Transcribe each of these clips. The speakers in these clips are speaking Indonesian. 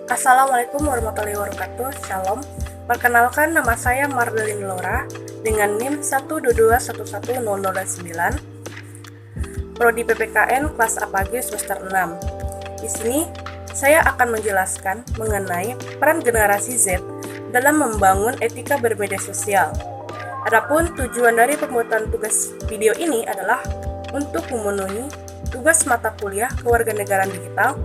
Assalamualaikum warahmatullahi wabarakatuh. Shalom. Perkenalkan, nama saya Mardelin Laura dengan NIM 122110009, Prodi PPKN kelas APAG semester 6. Di sini saya akan menjelaskan mengenai peran generasi Z dalam membangun etika bermedia sosial. Adapun tujuan dari pembuatan tugas video ini adalah untuk memenuhi tugas mata kuliah kewarganegaraan digital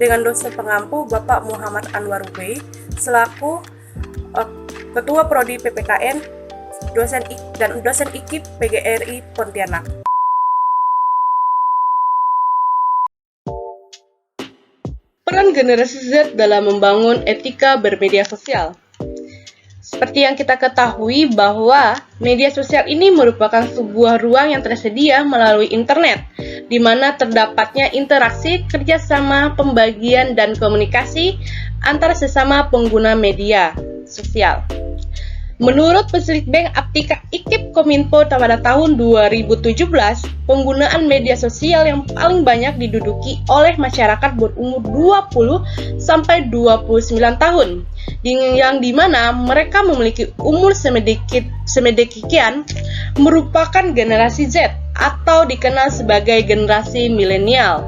dengan dosen pengampu Bapak Muhammad Anwar Ubey selaku Ketua Prodi PPKN dan dosen IKIP PGRI Pontianak. Peran generasi Z dalam membangun etika bermedia sosial. Seperti yang kita ketahui bahwa media sosial ini merupakan sebuah ruang yang tersedia melalui internet, di mana terdapatnya interaksi, kerjasama, pembagian, dan komunikasi antara sesama pengguna media sosial. Menurut Penselitbang Aptika IKIP Kominfo pada tahun 2017, penggunaan media sosial yang paling banyak diduduki oleh masyarakat berumur 20 sampai 29 tahun, yang dimana mereka memiliki umur semedemikian merupakan generasi Z atau dikenal sebagai generasi milenial.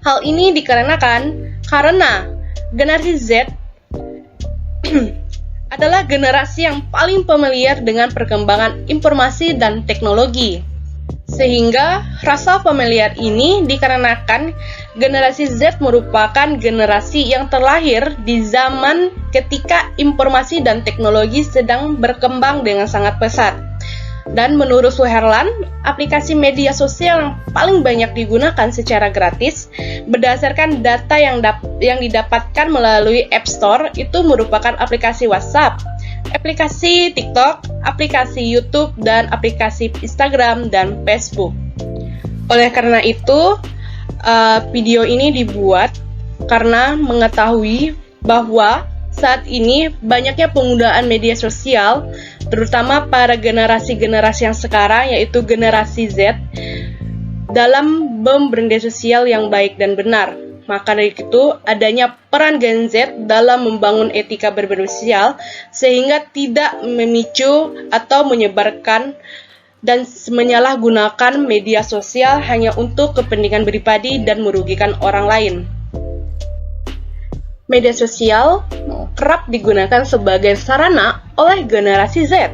Hal ini dikarenakan karena generasi Z adalah generasi yang paling familiar dengan perkembangan informasi dan teknologi. Sehingga rasa familiar ini dikarenakan generasi Z merupakan generasi yang terlahir di zaman ketika informasi dan teknologi sedang berkembang dengan sangat pesat. Dan menurut Suherlan, aplikasi media sosial yang paling banyak digunakan secara gratis berdasarkan data yang didapatkan melalui App Store itu merupakan aplikasi WhatsApp, aplikasi TikTok, aplikasi YouTube, dan aplikasi Instagram dan Facebook. Oleh karena itu, video ini dibuat karena mengetahui bahwa saat ini banyaknya penggunaan media sosial, terutama para generasi-generasi yang sekarang, yaitu generasi Z, dalam bermedia sosial yang baik dan benar. Maka dari itu, adanya peran Gen Z dalam membangun etika bermedia sosial, sehingga tidak memicu atau menyebarkan dan menyalahgunakan media sosial hanya untuk kepentingan pribadi dan merugikan orang lain. Media sosial kerap digunakan sebagai sarana oleh generasi Z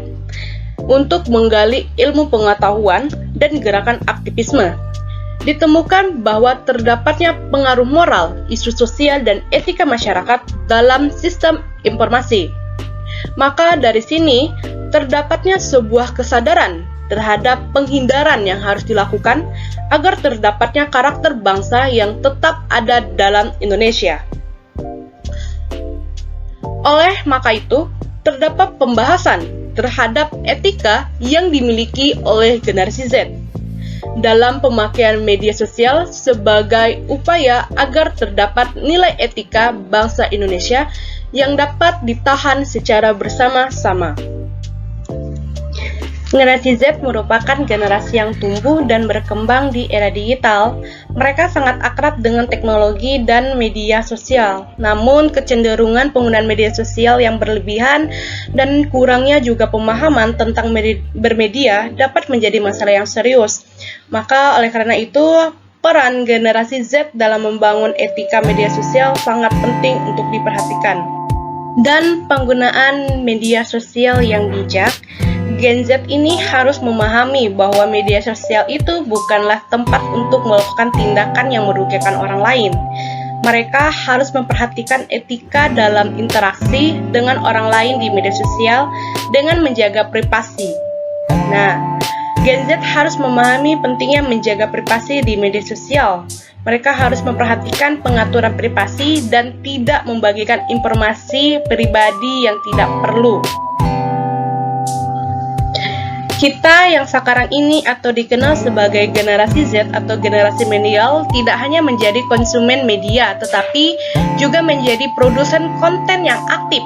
untuk menggali ilmu pengetahuan dan gerakan aktivisme. Ditemukan bahwa terdapatnya pengaruh moral, isu sosial, dan etika masyarakat dalam sistem informasi. Maka dari sini, terdapatnya sebuah kesadaran terhadap penghindaran yang harus dilakukan agar terdapatnya karakter bangsa yang tetap ada dalam Indonesia. Oleh maka itu, terdapat pembahasan terhadap etika yang dimiliki oleh generasi Z dalam pemakaian media sosial sebagai upaya agar terdapat nilai etika bangsa Indonesia yang dapat ditahan secara bersama-sama. Generasi Z merupakan generasi yang tumbuh dan berkembang di era digital. Mereka sangat akrab dengan teknologi dan media sosial. Namun, kecenderungan penggunaan media sosial yang berlebihan dan kurangnya juga pemahaman tentang bermedia dapat menjadi masalah yang serius. Maka, oleh karena itu, peran generasi Z dalam membangun etika media sosial sangat penting untuk diperhatikan. Dan penggunaan media sosial yang bijak, Gen Z ini harus memahami bahwa media sosial itu bukanlah tempat untuk melakukan tindakan yang merugikan orang lain. Mereka harus memperhatikan etika dalam interaksi dengan orang lain di media sosial dengan menjaga privasi. Nah, Gen Z harus memahami pentingnya menjaga privasi di media sosial. Mereka harus memperhatikan pengaturan privasi dan tidak membagikan informasi pribadi yang tidak perlu. Kita yang sekarang ini atau dikenal sebagai generasi Z atau generasi milenial tidak hanya menjadi konsumen media, tetapi juga menjadi produsen konten yang aktif,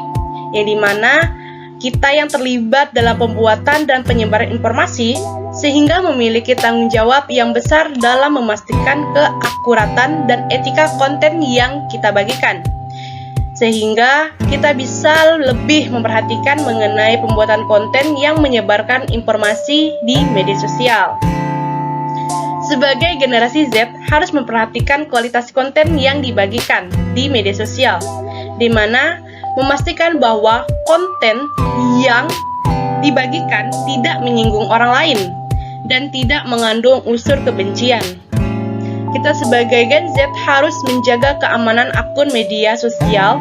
yang dimana kita yang terlibat dalam pembuatan dan penyebaran informasi, sehingga memiliki tanggung jawab yang besar dalam memastikan keakuratan dan etika konten yang kita bagikan. sehingga kita bisa lebih memperhatikan mengenai pembuatan konten yang menyebarkan informasi di media sosial. Sebagai generasi Z, harus memperhatikan kualitas konten yang dibagikan di media sosial, di mana memastikan bahwa konten yang dibagikan tidak menyinggung orang lain dan tidak mengandung unsur kebencian. Kita sebagai Gen Z harus menjaga keamanan akun media sosial,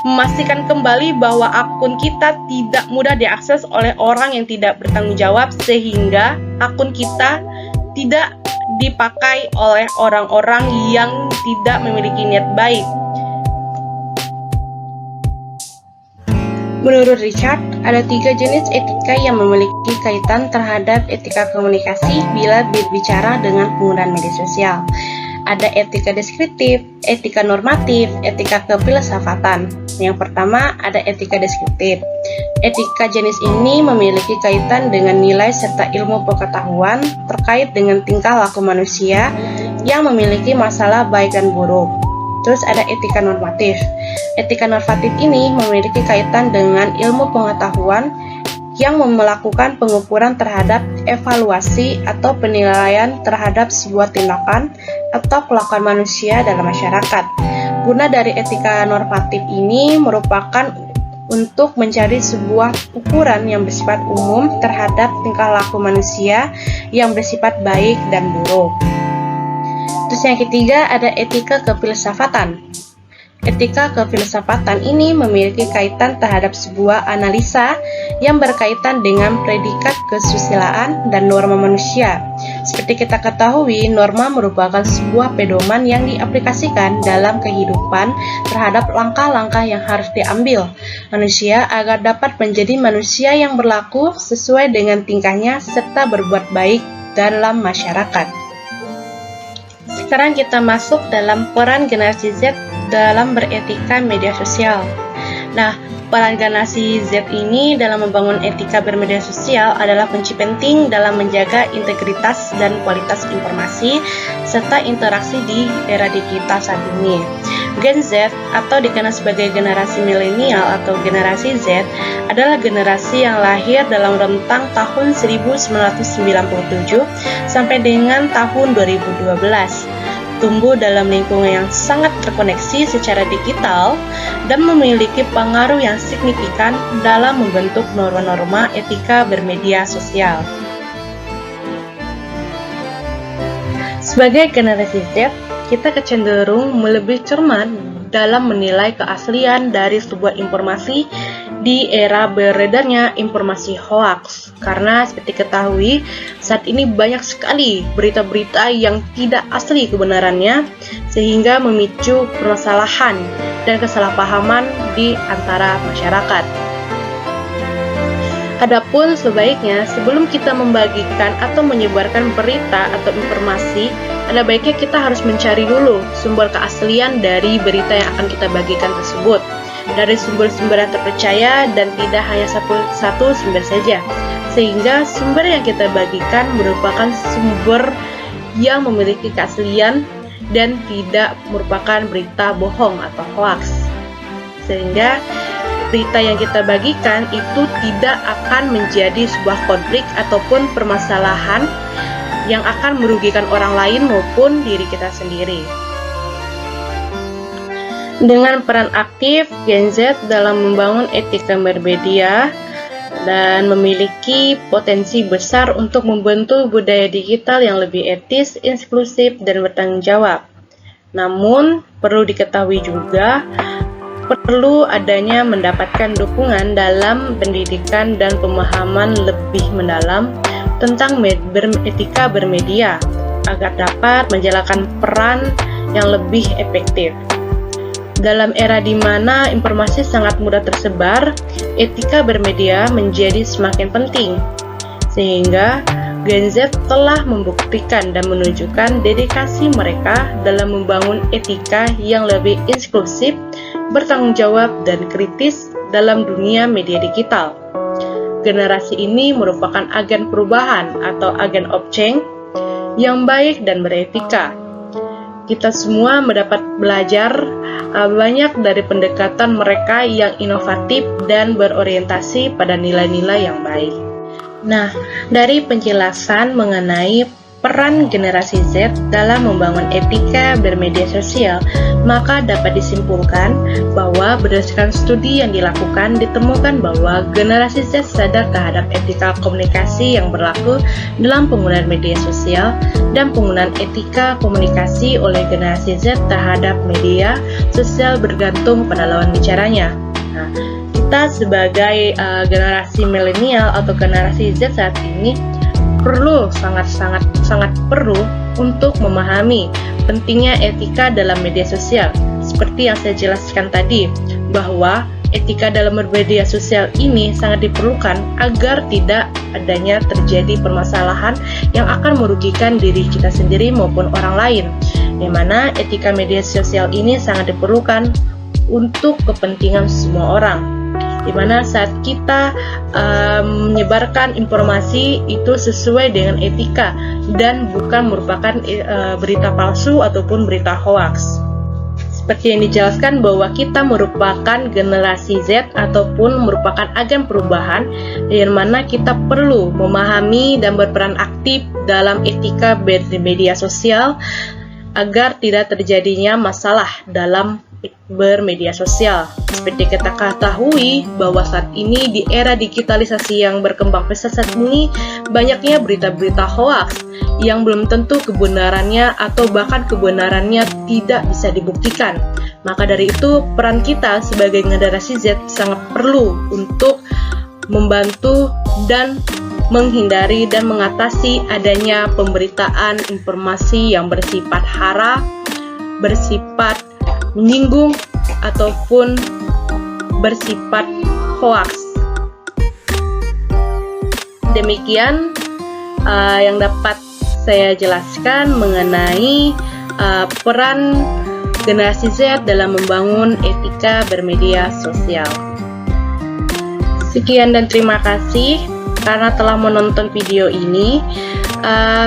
memastikan kembali bahwa akun kita tidak mudah diakses oleh orang yang tidak bertanggung jawab, sehingga akun kita tidak dipakai oleh orang-orang yang tidak memiliki niat baik. Menurut Richard, ada 3 jenis etika yang memiliki kaitan terhadap etika komunikasi bila berbicara dengan penggunaan media sosial. Ada etika deskriptif, etika normatif, etika kefilsafatan. Yang pertama, ada etika deskriptif. Etika jenis ini memiliki kaitan dengan nilai serta ilmu pengetahuan terkait dengan tingkah laku manusia yang memiliki masalah baik dan buruk. Terus ada etika normatif. Etika normatif ini memiliki kaitan dengan ilmu pengetahuan yang melakukan pengukuran terhadap evaluasi atau penilaian terhadap sebuah tindakan atau kelakuan manusia dalam masyarakat. Guna dari etika normatif ini merupakan untuk mencari sebuah ukuran yang bersifat umum terhadap tingkah laku manusia yang bersifat baik dan buruk. Terus yang ketiga ada etika kefilsafatan. Etika kefilsafatan ini memiliki kaitan terhadap sebuah analisa yang berkaitan dengan predikat kesusilaan dan norma manusia. Seperti kita ketahui, norma merupakan sebuah pedoman yang diaplikasikan dalam kehidupan terhadap langkah-langkah yang harus diambil manusia agar dapat menjadi manusia yang berlaku sesuai dengan tingkahnya serta berbuat baik dalam masyarakat. Sekarang kita masuk dalam peran generasi Z dalam beretika media sosial. Nah, peran generasi Z ini dalam membangun etika bermedia sosial adalah kunci penting dalam menjaga integritas dan kualitas informasi serta interaksi di era digital saat ini. Gen Z atau dikenal sebagai generasi milenial atau generasi Z adalah generasi yang lahir dalam rentang tahun 1997 sampai dengan tahun 2012. Tumbuh dalam lingkungan yang sangat terkoneksi secara digital dan memiliki pengaruh yang signifikan dalam membentuk norma-norma etika bermedia sosial. Sebagai generasi Z, kita kecenderung lebih cermat dalam menilai keaslian dari sebuah informasi di era beredarnya informasi hoaks. Karena seperti ketahui, saat ini banyak sekali berita-berita yang tidak asli kebenarannya, sehingga memicu permasalahan dan kesalahpahaman di antara masyarakat. Adapun sebaiknya, sebelum kita membagikan atau menyebarkan berita atau informasi, ada baiknya kita harus mencari dulu sumber keaslian dari berita yang akan kita bagikan tersebut, dari sumber-sumber yang terpercaya dan tidak hanya satu sumber saja, sehingga sumber yang kita bagikan merupakan sumber yang memiliki keaslian dan tidak merupakan berita bohong atau hoax, sehingga berita yang kita bagikan itu tidak akan menjadi sebuah konflik ataupun permasalahan yang akan merugikan orang lain maupun diri kita sendiri. Dengan peran aktif Gen Z dalam membangun etika bermedia dan memiliki potensi besar untuk membentuk budaya digital yang lebih etis, inklusif, dan bertanggung jawab. Namun, perlu diketahui juga, perlu adanya mendapatkan dukungan dalam pendidikan dan pemahaman lebih mendalam tentang etika bermedia agar dapat menjalankan peran yang lebih efektif. Dalam era di mana informasi sangat mudah tersebar, etika bermedia menjadi semakin penting, sehingga Gen Z telah membuktikan dan menunjukkan dedikasi mereka dalam membangun etika yang lebih inklusif, bertanggung jawab, dan kritis dalam dunia media digital. Generasi ini merupakan agen perubahan atau agen of change yang baik dan beretika. Kita semua mendapat belajar banyak dari pendekatan mereka yang inovatif dan berorientasi pada nilai-nilai yang baik. Nah, dari penjelasan mengenai peran generasi Z dalam membangun etika bermedia sosial, maka dapat disimpulkan bahwa berdasarkan studi yang dilakukan ditemukan bahwa generasi Z sadar terhadap etika komunikasi yang berlaku dalam penggunaan media sosial dan penggunaan etika komunikasi oleh generasi Z terhadap media sosial bergantung pada lawan bicaranya. Nah, kita sebagai generasi milenial atau generasi Z saat ini sangat perlu untuk memahami pentingnya etika dalam media sosial. Seperti yang saya jelaskan tadi, bahwa etika dalam bermedia sosial ini sangat diperlukan agar tidak adanya terjadi permasalahan yang akan merugikan diri kita sendiri maupun orang lain. Di mana etika media sosial ini sangat diperlukan untuk kepentingan semua orang. Di mana saat kita menyebarkan informasi itu sesuai dengan etika dan bukan merupakan berita palsu ataupun berita hoaks. Seperti yang dijelaskan bahwa kita merupakan generasi Z ataupun merupakan agen perubahan, yang mana kita perlu memahami dan berperan aktif dalam etika bermedia sosial agar tidak terjadinya masalah dalam bermedia sosial. Seperti kita ketahui bahwa saat ini di era digitalisasi yang berkembang pesat saat ini, banyaknya berita-berita hoaks yang belum tentu kebenarannya atau bahkan kebenarannya tidak bisa dibuktikan. Maka dari itu peran kita sebagai generasi Z sangat perlu untuk membantu dan menghindari dan mengatasi adanya pemberitaan informasi yang bersifat hara, bersifat menyinggung ataupun bersifat hoaks. Demikian yang dapat saya jelaskan mengenai peran generasi Z dalam membangun etika bermedia sosial. Sekian dan terima kasih karena telah menonton video ini.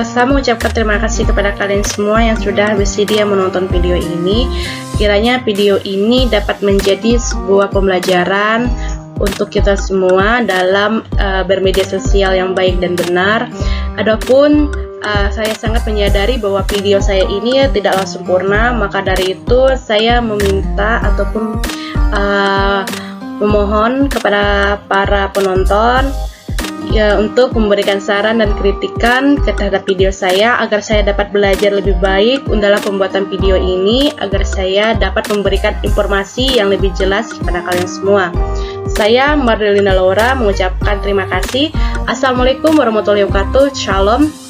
Saya mengucapkan terima kasih kepada kalian semua yang sudah bersedia menonton video ini. Kiranya video ini dapat menjadi sebuah pembelajaran untuk kita semua dalam bermedia sosial yang baik dan benar. Adapun saya sangat menyadari bahwa video saya ini tidaklah sempurna, maka dari itu saya meminta ataupun memohon kepada para penonton ya, untuk memberikan saran dan kritikan terhadap video saya agar saya dapat belajar lebih baik dalam pembuatan video ini, agar saya dapat memberikan informasi yang lebih jelas kepada kalian semua. Saya Mardelina Laura mengucapkan terima kasih. Assalamualaikum warahmatullahi wabarakatuh. Shalom.